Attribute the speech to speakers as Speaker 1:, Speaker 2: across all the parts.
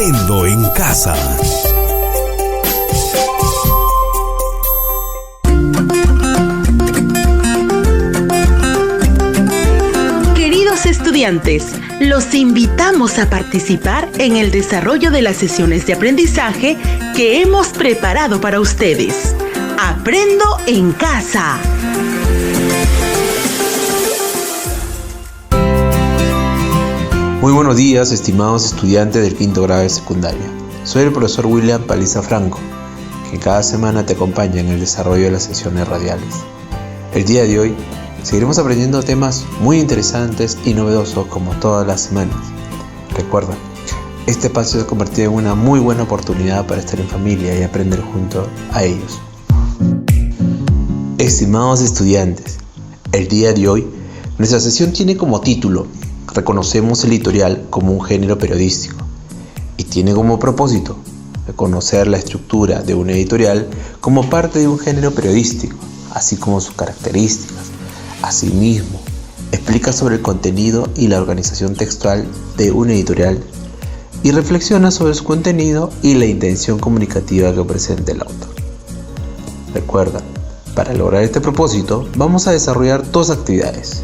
Speaker 1: Aprendo en casa.
Speaker 2: Queridos estudiantes, los invitamos a participar en el desarrollo de las sesiones de aprendizaje que hemos preparado para ustedes. Aprendo en casa.
Speaker 3: Muy buenos días, estimados estudiantes del quinto grado de secundaria. Soy el profesor William Paliza Franco, que cada semana te acompaña en el desarrollo de las sesiones radiales. El día de hoy seguiremos aprendiendo temas muy interesantes y novedosos como todas las semanas. Recuerda, este espacio se ha convertido en una muy buena oportunidad para estar en familia y aprender junto a ellos. Estimados estudiantes, el día de hoy nuestra sesión tiene como título Reconocemos el editorial como un género periodístico y tiene como propósito reconocer la estructura de una editorial como parte de un género periodístico, así como sus características. Asimismo, explica sobre el contenido y la organización textual de una editorial y reflexiona sobre su contenido y la intención comunicativa que presenta el autor. Recuerda, para lograr este propósito vamos a desarrollar dos actividades.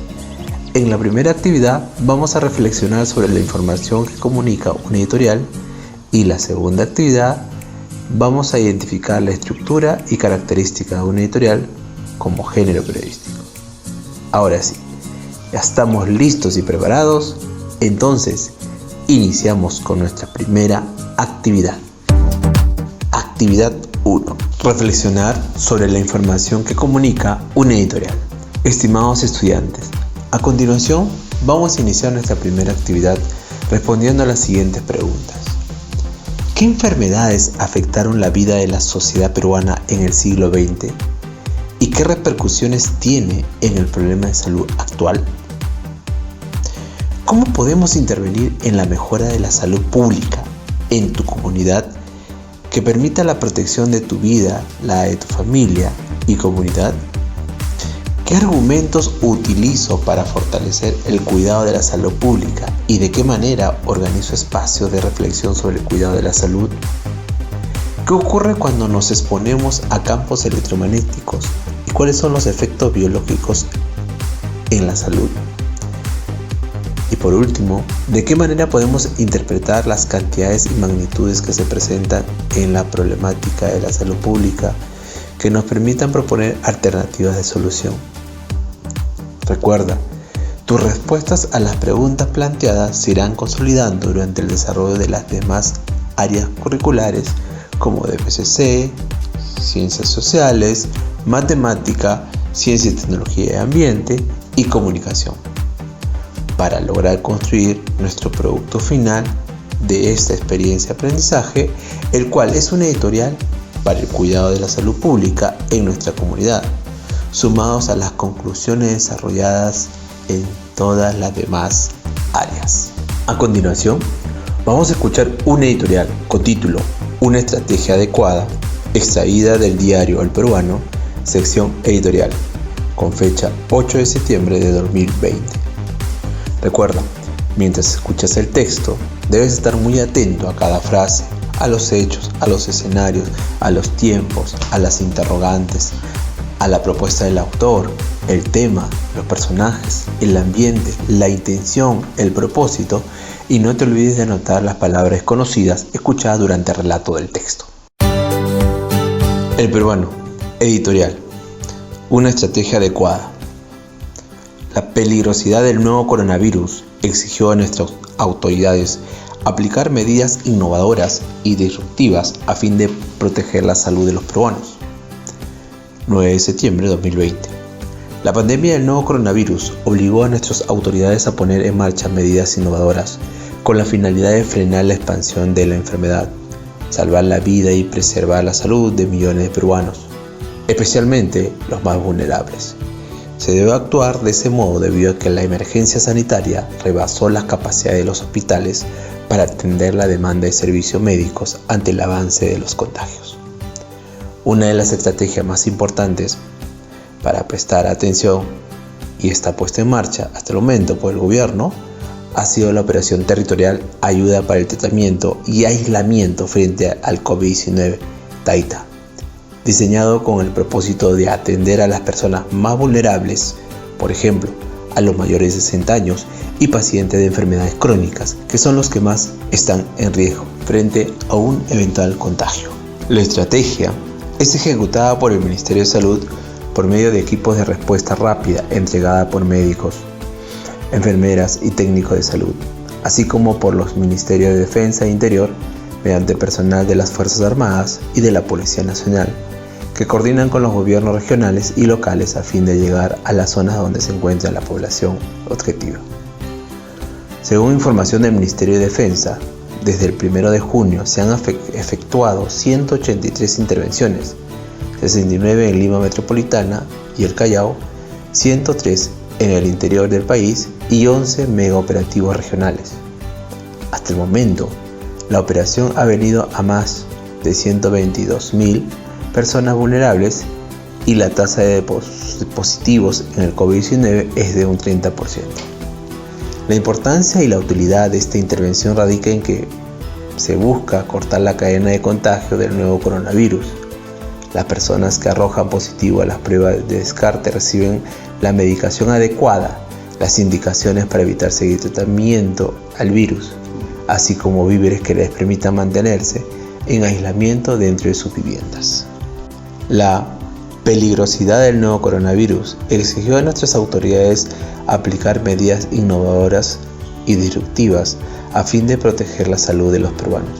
Speaker 3: En la primera actividad vamos a reflexionar sobre la información que comunica una editorial y la segunda actividad vamos a identificar la estructura y características de una editorial como género periodístico. Ahora sí, ya estamos listos y preparados, entonces iniciamos con nuestra primera actividad. Actividad 1. Reflexionar sobre la información que comunica una editorial. Estimados estudiantes, a continuación, vamos a iniciar nuestra primera actividad respondiendo a las siguientes preguntas. ¿Qué enfermedades afectaron la vida de la sociedad peruana en el siglo XX? ¿Y qué repercusiones tiene en el problema de salud actual? ¿Cómo podemos intervenir en la mejora de la salud pública en tu comunidad que permita la protección de tu vida, la de tu familia y comunidad? ¿Qué argumentos utilizo para fortalecer el cuidado de la salud pública y de qué manera organizo espacios de reflexión sobre el cuidado de la salud? ¿Qué ocurre cuando nos exponemos a campos electromagnéticos y cuáles son los efectos biológicos en la salud? Y por último, ¿de qué manera podemos interpretar las cantidades y magnitudes que se presentan en la problemática de la salud pública que nos permitan proponer alternativas de solución? Recuerda, tus respuestas a las preguntas planteadas se irán consolidando durante el desarrollo de las demás áreas curriculares como DPCC, Ciencias Sociales, Matemática, Ciencia y Tecnología y Ambiente y Comunicación, para lograr construir nuestro producto final de esta experiencia de aprendizaje, el cual es una editorial para el cuidado de la salud pública en nuestra comunidad, sumados a las conclusiones desarrolladas en todas las demás áreas. A continuación, vamos a escuchar una editorial con título Una estrategia adecuada, extraída del diario El Peruano, sección editorial, con fecha 8 de septiembre de 2020. Recuerda, mientras escuchas el texto, debes estar muy atento a cada frase, a los hechos, a los escenarios, a los tiempos, a las interrogantes, a la propuesta del autor, el tema, los personajes, el ambiente, la intención, el propósito, y no te olvides de anotar las palabras conocidas escuchadas durante el relato del texto. El Peruano, editorial, una estrategia adecuada. La peligrosidad del nuevo coronavirus exigió a nuestras autoridades aplicar medidas innovadoras y disruptivas a fin de proteger la salud de los peruanos. 9 de septiembre de 2020. La pandemia del nuevo coronavirus obligó a nuestras autoridades a poner en marcha medidas innovadoras con la finalidad de frenar la expansión de la enfermedad, salvar la vida y preservar la salud de millones de peruanos, especialmente los más vulnerables. Se debe actuar de ese modo debido a que la emergencia sanitaria rebasó las capacidades de los hospitales para atender la demanda de servicios médicos ante el avance de los contagios. Una de las estrategias más importantes para prestar atención y está puesta en marcha hasta el momento por el gobierno ha sido la operación territorial Ayuda para el Tratamiento y Aislamiento frente al COVID-19, TAITA, diseñado con el propósito de atender a las personas más vulnerables, por ejemplo, a los mayores de 60 años y pacientes de enfermedades crónicas, que son los que más están en riesgo frente a un eventual contagio. La estrategia es ejecutada por el Ministerio de Salud por medio de equipos de respuesta rápida entregada por médicos, enfermeras y técnicos de salud, así como por los Ministerios de Defensa e Interior mediante personal de las Fuerzas Armadas y de la Policía Nacional, que coordinan con los gobiernos regionales y locales a fin de llegar a las zonas donde se encuentra la población objetiva. Según información del Ministerio de Defensa, desde el 1 de junio se han efectuado 183 intervenciones, 69 en Lima Metropolitana y el Callao, 103 en el interior del país y 11 megaoperativos regionales. Hasta el momento, la operación ha venido a más de 122.000 personas vulnerables y la tasa de positivos en el COVID-19 es de un 30%. La importancia y la utilidad de esta intervención radica en que se busca cortar la cadena de contagio del nuevo coronavirus. Las personas que arrojan positivo a las pruebas de descarte reciben la medicación adecuada, las indicaciones para evitar seguir tratamiento al virus, así como víveres que les permitan mantenerse en aislamiento dentro de sus viviendas. La peligrosidad del nuevo coronavirus exigió a nuestras autoridades aplicar medidas innovadoras y disruptivas a fin de proteger la salud de los peruanos.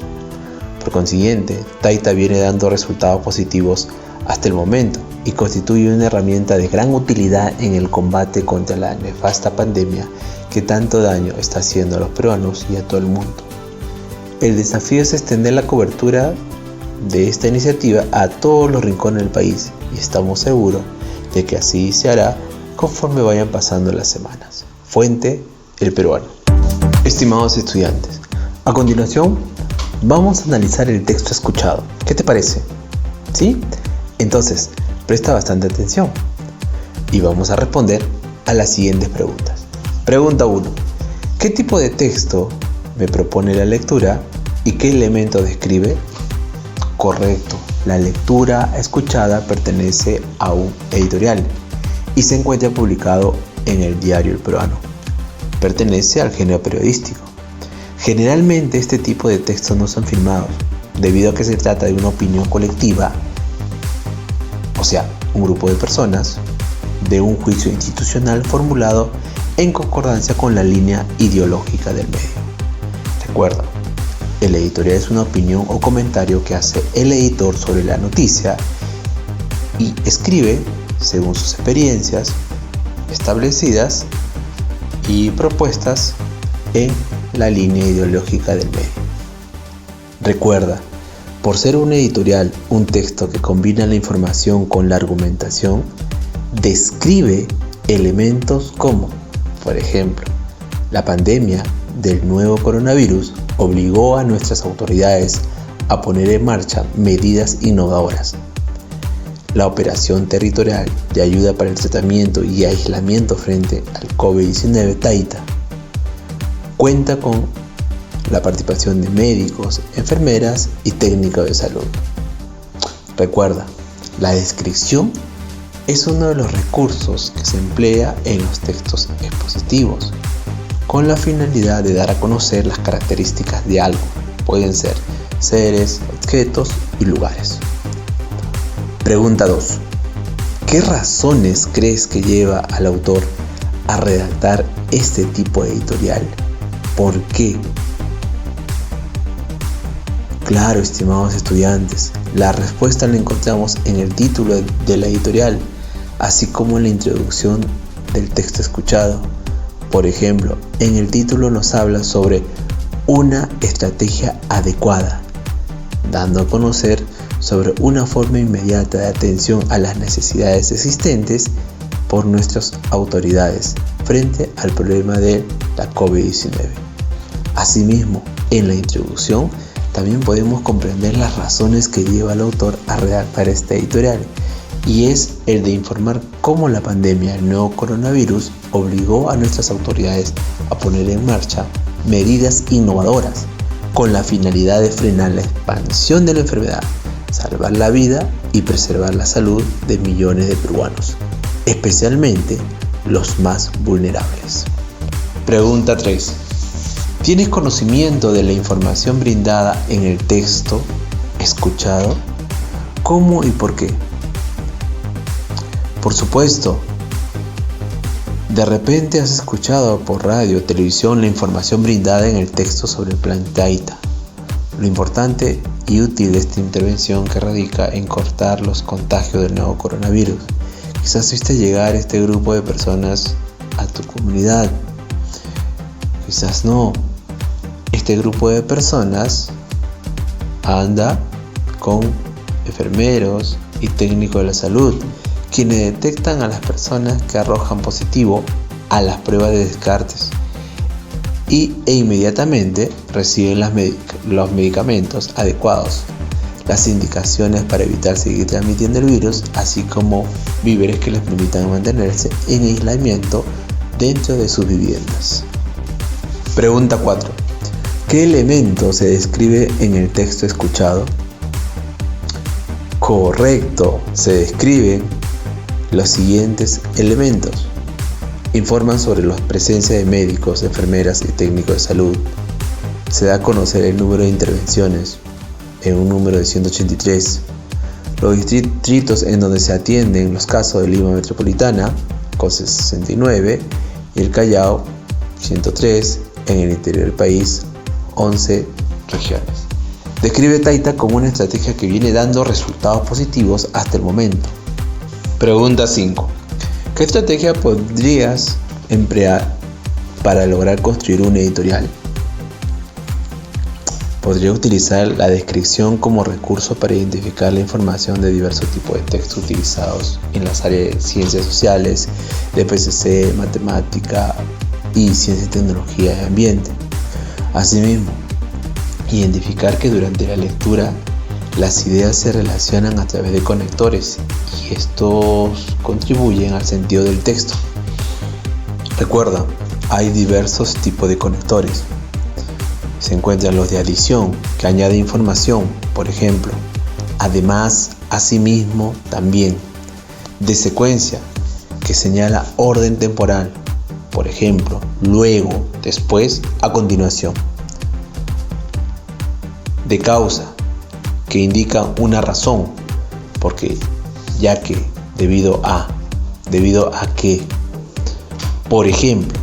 Speaker 3: Por consiguiente, TAITA viene dando resultados positivos hasta el momento y constituye una herramienta de gran utilidad en el combate contra la nefasta pandemia que tanto daño está haciendo a los peruanos y a todo el mundo. El desafío es extender la cobertura de esta iniciativa a todos los rincones del país y estamos seguros de que así se hará conforme vayan pasando las semanas. Fuente: El Peruano. Estimados estudiantes, a continuación vamos a analizar el texto escuchado. ¿Qué te parece? ¿Sí? Entonces, presta bastante atención y vamos a responder a las siguientes preguntas. Pregunta 1. ¿Qué tipo de texto me propone la lectura y qué elemento describe? Correcto, la lectura escuchada pertenece a un editorial y se encuentra publicado en el diario El Peruano. Pertenece al género periodístico. Generalmente este tipo de textos no son firmados, debido a que se trata de una opinión colectiva, o sea, un grupo de personas, de un juicio institucional formulado en concordancia con la línea ideológica del medio. Recuerda, el editorial es una opinión o comentario que hace el editor sobre la noticia y escribe según sus experiencias establecidas y propuestas en la línea ideológica del medio. Recuerda, por ser un editorial, un texto que combina la información con la argumentación, describe elementos como, por ejemplo, la pandemia del nuevo coronavirus obligó a nuestras autoridades a poner en marcha medidas innovadoras. La operación territorial de ayuda para el tratamiento y aislamiento frente al COVID-19 TAITA cuenta con la participación de médicos, enfermeras y técnicos de salud. Recuerda, la descripción es uno de los recursos que se emplea en los textos expositivos, con la finalidad de dar a conocer las características de algo. Pueden ser seres, objetos y lugares. Pregunta 2. ¿Qué razones crees que lleva al autor a redactar este tipo de editorial? ¿Por qué? Claro, estimados estudiantes, la respuesta la encontramos en el título de la editorial, así como en la introducción del texto escuchado. Por ejemplo, en el título nos habla sobre una estrategia adecuada, dando a conocer sobre una forma inmediata de atención a las necesidades existentes por nuestras autoridades frente al problema de la COVID-19. Asimismo, en la introducción también podemos comprender las razones que lleva al autor a redactar este editorial y es el de informar cómo la pandemia del nuevo coronavirus obligó a nuestras autoridades a poner en marcha medidas innovadoras con la finalidad de frenar la expansión de la enfermedad, salvar la vida y preservar la salud de millones de peruanos, especialmente los más vulnerables. Pregunta 3. ¿Tienes conocimiento de la información brindada en el texto escuchado? ¿Cómo y por qué? Por supuesto, de repente has escuchado por radio o televisión la información brindada en el texto sobre el plan Taita. Lo importante y útil de esta intervención que radica en cortar los contagios del nuevo coronavirus. Quizás viste llegar este grupo de personas a tu comunidad. Quizás no. Este grupo de personas anda con enfermeros y técnicos de la salud, quienes detectan a las personas que arrojan positivo a las pruebas de descartes e inmediatamente reciben los medicamentos adecuados, las indicaciones para evitar seguir transmitiendo el virus, así como víveres que les permitan mantenerse en aislamiento dentro de sus viviendas. Pregunta 4. ¿Qué elemento se describe en el texto escuchado? Correcto, se describen los siguientes elementos. Informan sobre la presencia de médicos, enfermeras y técnicos de salud. Se da a conocer el número de intervenciones en un número de 183. Los distritos en donde se atienden los casos de Lima Metropolitana, con 69, y el Callao, 103, en el interior del país, 11 regiones. Describe Taita como una estrategia que viene dando resultados positivos hasta el momento. Pregunta 5. ¿Qué estrategia podrías emplear para lograr construir un editorial? Podría utilizar la descripción como recurso para identificar la información de diversos tipos de textos utilizados en las áreas de ciencias sociales, de PCC, matemática y ciencia y tecnología y ambiente. Asimismo, identificar que durante la lectura las ideas se relacionan a través de conectores y estos contribuyen al sentido del texto. Recuerda, hay diversos tipos de conectores. Se encuentran los de adición, que añade información, por ejemplo, además, asimismo, también. De secuencia, que señala orden temporal, por ejemplo, luego, después, a continuación. De causa, que indica una razón, porque, ya que, debido a que. Por ejemplo,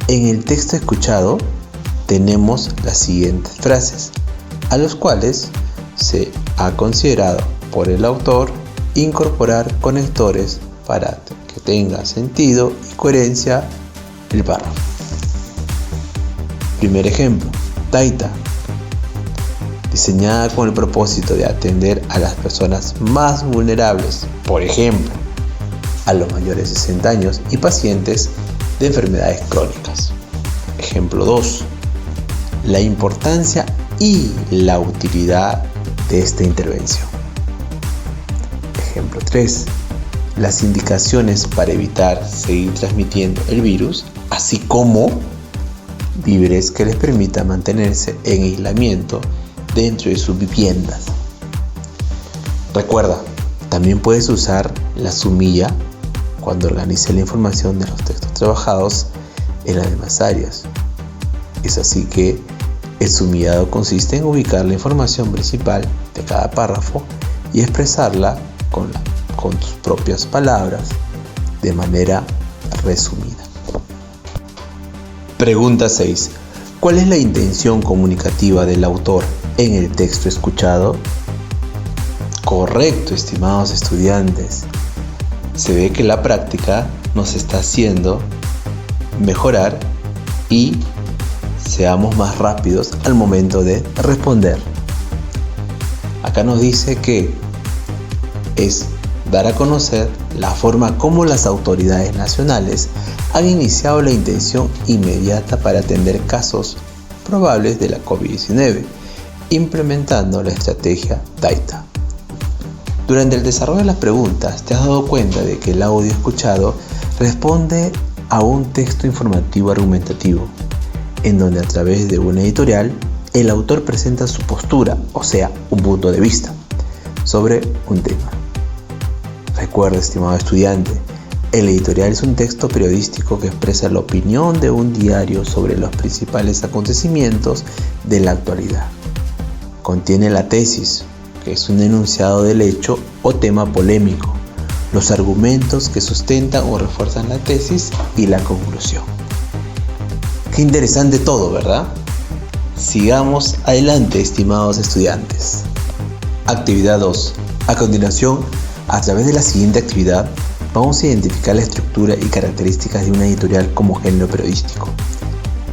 Speaker 3: en el texto escuchado tenemos las siguientes frases, a los cuales se ha considerado por el autor incorporar conectores para que tenga sentido y coherencia el párrafo. Primer ejemplo, Taita, diseñada con el propósito de atender a las personas más vulnerables, por ejemplo, a los mayores de 60 años y pacientes de enfermedades crónicas. Ejemplo 2. La importancia y la utilidad de esta intervención. Ejemplo 3. Las indicaciones para evitar seguir transmitiendo el virus, así como víveres que les permitan mantenerse en aislamiento dentro de sus viviendas. Recuerda, también puedes usar la sumilla cuando organice la información de los textos trabajados en las demás áreas. Es así que el sumillado consiste en ubicar la información principal de cada párrafo y expresarla con tus propias palabras de manera resumida. Pregunta 6. ¿Cuál es la intención comunicativa del autor en el texto escuchado? Correcto, estimados estudiantes. Se ve que la práctica nos está haciendo mejorar y seamos más rápidos al momento de responder. Acá nos dice que es dar a conocer la forma como las autoridades nacionales han iniciado la intención inmediata para atender casos probables de la COVID-19, implementando la estrategia Taita. Durante el desarrollo de las preguntas, te has dado cuenta de que el audio escuchado responde a un texto informativo argumentativo, en donde a través de una editorial, el autor presenta su postura, o sea, un punto de vista, sobre un tema. Recuerda, estimado estudiante, el editorial es un texto periodístico que expresa la opinión de un diario sobre los principales acontecimientos de la actualidad. Contiene la tesis, que es un enunciado del hecho o tema polémico, los argumentos que sustentan o refuerzan la tesis y la conclusión. Qué interesante todo, ¿verdad? Sigamos adelante, estimados estudiantes. Actividad 2. A continuación, a través de la siguiente actividad, vamos a identificar la estructura y características de una editorial como género periodístico.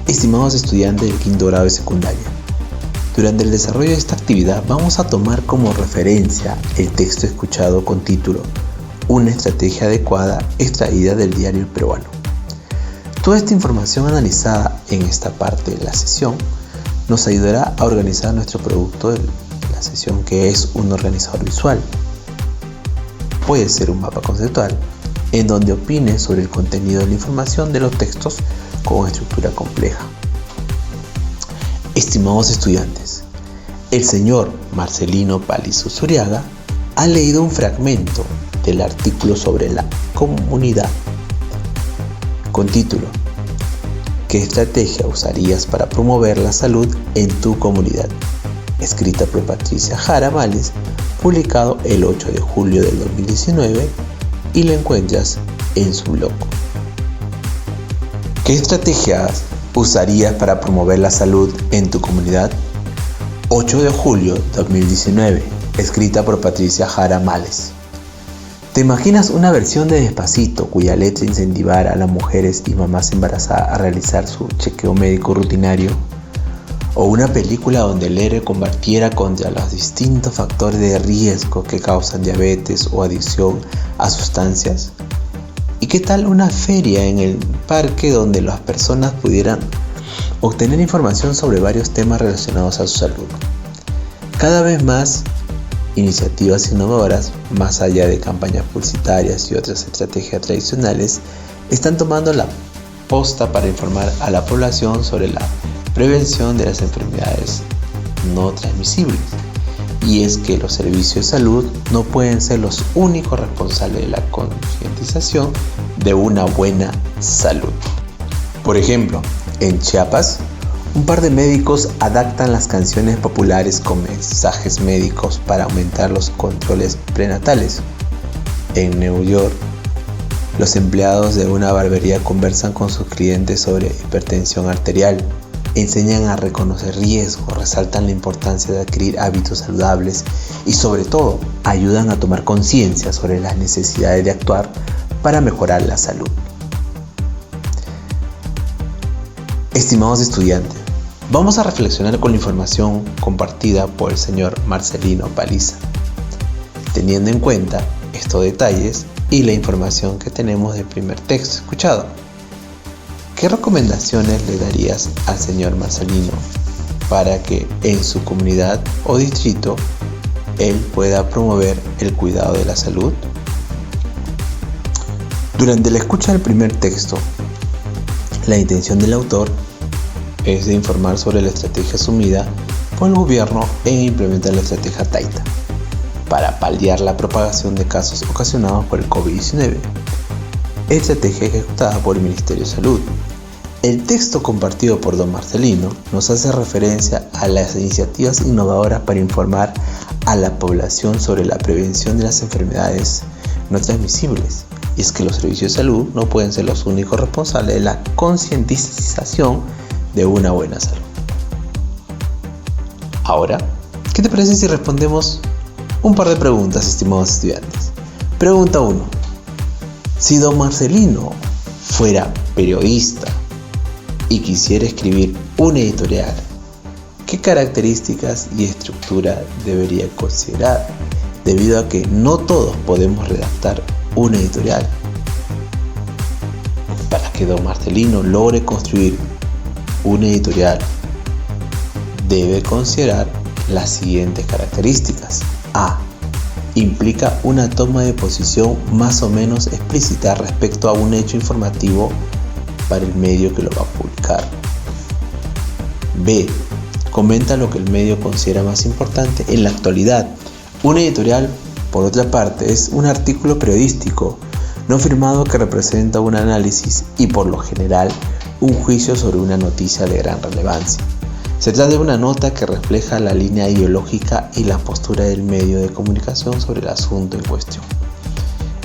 Speaker 3: Estimados estudiantes del quinto grado de secundaria, durante el desarrollo de esta actividad vamos a tomar como referencia el texto escuchado con título Una estrategia adecuada extraída del diario El Peruano. Toda esta información analizada en esta parte de la sesión nos ayudará a organizar nuestro producto de la sesión, que es un organizador visual. Puede ser un mapa conceptual en donde opine sobre el contenido de la información de los textos con estructura compleja. Estimados estudiantes, el señor Marcelino Palizo Zuriaga ha leído un fragmento del artículo sobre la comunidad con título ¿Qué estrategia usarías para promover la salud en tu comunidad?, escrita por Patricia Jara Males, publicado el 8 de julio del 2019, y lo encuentras en su blog. ¿Qué estrategias usarías para promover la salud en tu comunidad? 8 de julio 2019, escrita por Patricia Jara Males. ¿Te imaginas una versión de Despacito cuya letra incentivara a las mujeres y mamás embarazadas a realizar su chequeo médico rutinario? ¿O una película donde el héroe combatiera contra los distintos factores de riesgo que causan diabetes o adicción a sustancias? ¿Y qué tal una feria en el parque donde las personas pudieran obtener información sobre varios temas relacionados a su salud? Cada vez más iniciativas innovadoras, más allá de campañas publicitarias y otras estrategias tradicionales, están tomando la posta para informar a la población sobre la prevención de las enfermedades no transmisibles. Y es que los servicios de salud no pueden ser los únicos responsables de la concientización de una buena salud. Por ejemplo, en Chiapas, un par de médicos adaptan las canciones populares con mensajes médicos para aumentar los controles prenatales. En Nueva York, los empleados de una barbería conversan con sus clientes sobre hipertensión arterial, enseñan a reconocer riesgos, resaltan la importancia de adquirir hábitos saludables y, sobre todo, ayudan a tomar conciencia sobre las necesidades de actuar para mejorar la salud. Estimados estudiantes, vamos a reflexionar con la información compartida por el señor Marcelino Paliza, teniendo en cuenta estos detalles y la información que tenemos del primer texto escuchado. ¿Qué recomendaciones le darías al señor Marcelino para que en su comunidad o distrito él pueda promover el cuidado de la salud? Durante la escucha del primer texto, la intención del autor es de informar sobre la estrategia asumida por el gobierno en implementar la estrategia Taita para paliar la propagación de casos ocasionados por el COVID-19, estrategia ejecutada por el Ministerio de Salud. El texto compartido por don Marcelino nos hace referencia a las iniciativas innovadoras para informar a la población sobre la prevención de las enfermedades no transmisibles. Y es que los servicios de salud no pueden ser los únicos responsables de la concientización de una buena salud. Ahora, ¿qué te parece si respondemos un par de preguntas, estimados estudiantes? Pregunta 1. Si don Marcelino fuera periodista y quisiera escribir una editorial, ¿qué características y estructura debería considerar? Debido a que no todos podemos redactar una editorial. Para que don Marcelino logre construir una editorial, debe considerar las siguientes características. A. implica una toma de posición más o menos explícita respecto a un hecho informativo para el medio que lo va a publicar. B. Comenta lo que el medio considera más importante en la actualidad. Un editorial, por otra parte, es un artículo periodístico no firmado que representa un análisis y, por lo general, un juicio sobre una noticia de gran relevancia. Se trata de una nota que refleja la línea ideológica y la postura del medio de comunicación sobre el asunto en cuestión.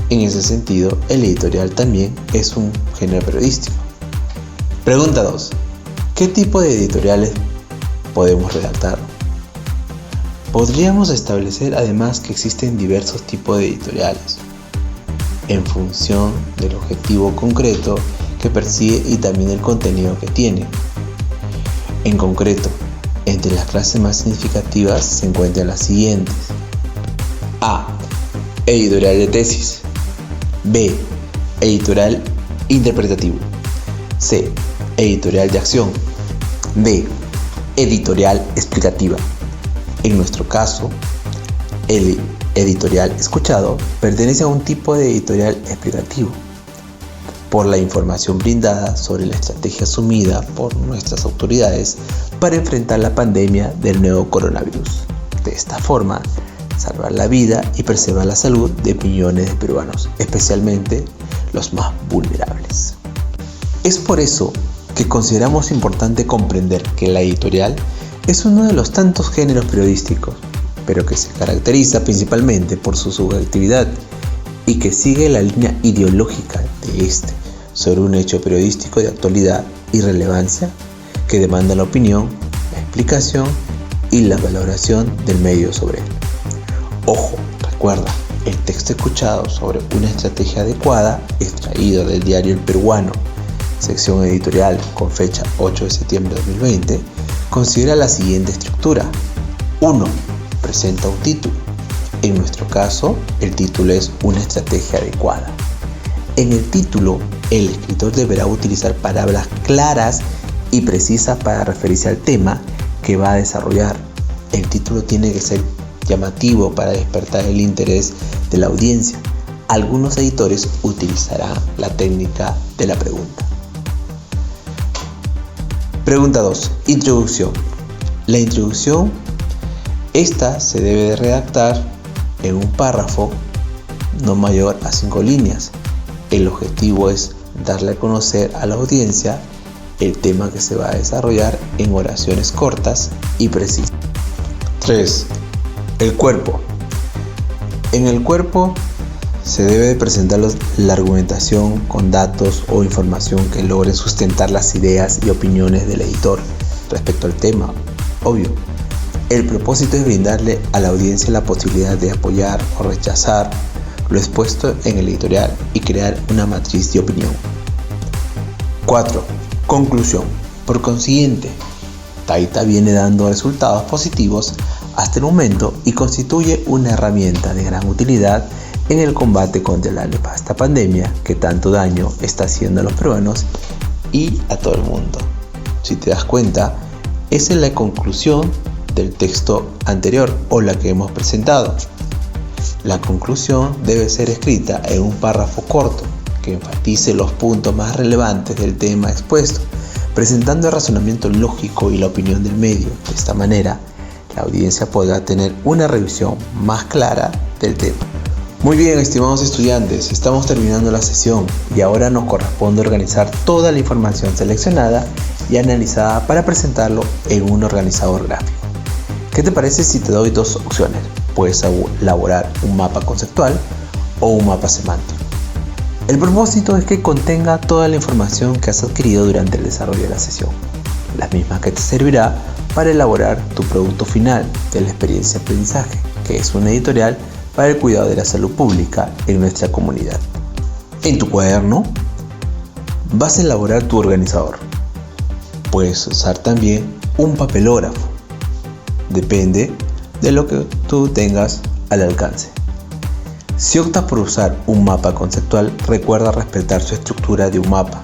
Speaker 3: En ese sentido, el editorial también es un género periodístico. Pregunta 2. ¿Qué tipo de editoriales podemos redactar? Podríamos establecer además que existen diversos tipos de editoriales, en función del objetivo concreto que persigue y también el contenido que tiene. En concreto, entre las clases más significativas se encuentran las siguientes. A. Editorial de tesis. B. Editorial interpretativo. C. Editorial de acción. D. Editorial explicativa. En nuestro caso, el editorial escuchado pertenece a un tipo de editorial explicativo, por la información brindada sobre la estrategia asumida por nuestras autoridades para enfrentar la pandemia del nuevo coronavirus. De esta forma, salvar la vida y preservar la salud de millones de peruanos, especialmente los más vulnerables. Es por eso que consideramos importante comprender que la editorial es uno de los tantos géneros periodísticos, pero que se caracteriza principalmente por su subjetividad y que sigue la línea ideológica de este sobre un hecho periodístico de actualidad y relevancia que demanda la opinión, la explicación y la valoración del medio sobre él. Ojo, recuerda, el texto escuchado sobre una estrategia adecuada, extraído del diario El Peruano, sección editorial con fecha 8 de septiembre de 2020, considera la siguiente estructura. 1. Presenta un título. En nuestro caso, el título es Una estrategia adecuada. En el título, el escritor deberá utilizar palabras claras y precisas para referirse al tema que va a desarrollar. El título tiene que ser llamativo para despertar el interés de la audiencia. Algunos editores utilizarán la técnica de la pregunta. Pregunta 2. Introducción. La introducción, esta se debe de redactar en un párrafo no mayor a 5 líneas. El objetivo es darle a conocer a la audiencia el tema que se va a desarrollar en oraciones cortas y precisas. 3. El cuerpo. En el cuerpo se debe de presentar la argumentación con datos o información que logre sustentar las ideas y opiniones del editor respecto al tema. Obvio, el propósito es brindarle a la audiencia la posibilidad de apoyar o rechazar lo expuesto en el editorial y crear una matriz de opinión. 4. Conclusión. Por consiguiente, Taita viene dando resultados positivos hasta el momento y constituye una herramienta de gran utilidad en el combate contra la nefasta pandemia que tanto daño está haciendo a los peruanos y a todo el mundo. Si te das cuenta, esa es la conclusión del texto anterior o la que hemos presentado. La conclusión debe ser escrita en un párrafo corto que enfatice los puntos más relevantes del tema expuesto, presentando el razonamiento lógico y la opinión del medio. De esta manera, la audiencia podrá tener una revisión más clara del tema. Muy bien, estimados estudiantes, estamos terminando la sesión y ahora nos corresponde organizar toda la información seleccionada y analizada para presentarlo en un organizador gráfico. ¿Qué te parece si te doy dos opciones? Puedes elaborar un mapa conceptual o un mapa semántico. El propósito es que contenga toda la información que has adquirido durante el desarrollo de la sesión, la misma que te servirá para elaborar tu producto final de la experiencia de aprendizaje, que es una editorial para el cuidado de la salud pública en nuestra comunidad. En tu cuaderno vas a elaborar tu organizador. Puedes usar también un papelógrafo. Depende de lo que tú tengas al alcance. Si optas por usar un mapa conceptual, recuerda respetar su estructura de un mapa.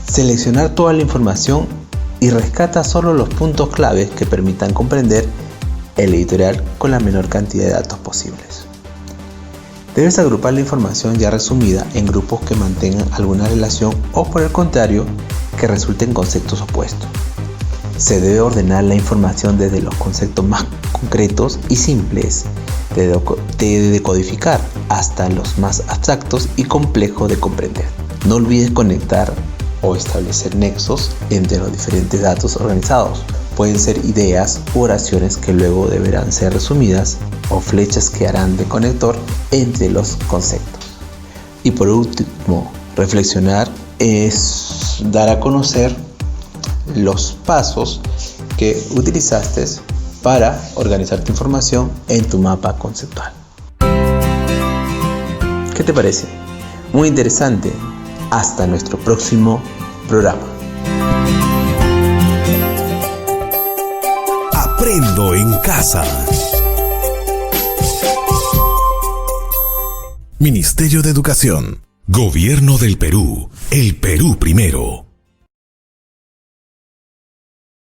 Speaker 3: Seleccionar toda la información y rescata solo los puntos claves que permitan comprender el editorial con la menor cantidad de datos posibles. Debes agrupar la información ya resumida en grupos que mantengan alguna relación o, por el contrario, que resulten conceptos opuestos. Se debe ordenar la información desde los conceptos más concretos y simples de decodificar hasta los más abstractos y complejos de comprender. No olvides conectar o establecer nexos entre los diferentes datos organizados. Pueden ser ideas u oraciones que luego deberán ser resumidas o flechas que harán de conector entre los conceptos. Y por último, reflexionar es dar a conocer los pasos que utilizaste para organizar tu información en tu mapa conceptual. ¿Qué te parece? Muy interesante. Hasta nuestro próximo programa.
Speaker 1: Aprendo en casa. Ministerio de Educación. Gobierno del Perú. El Perú primero.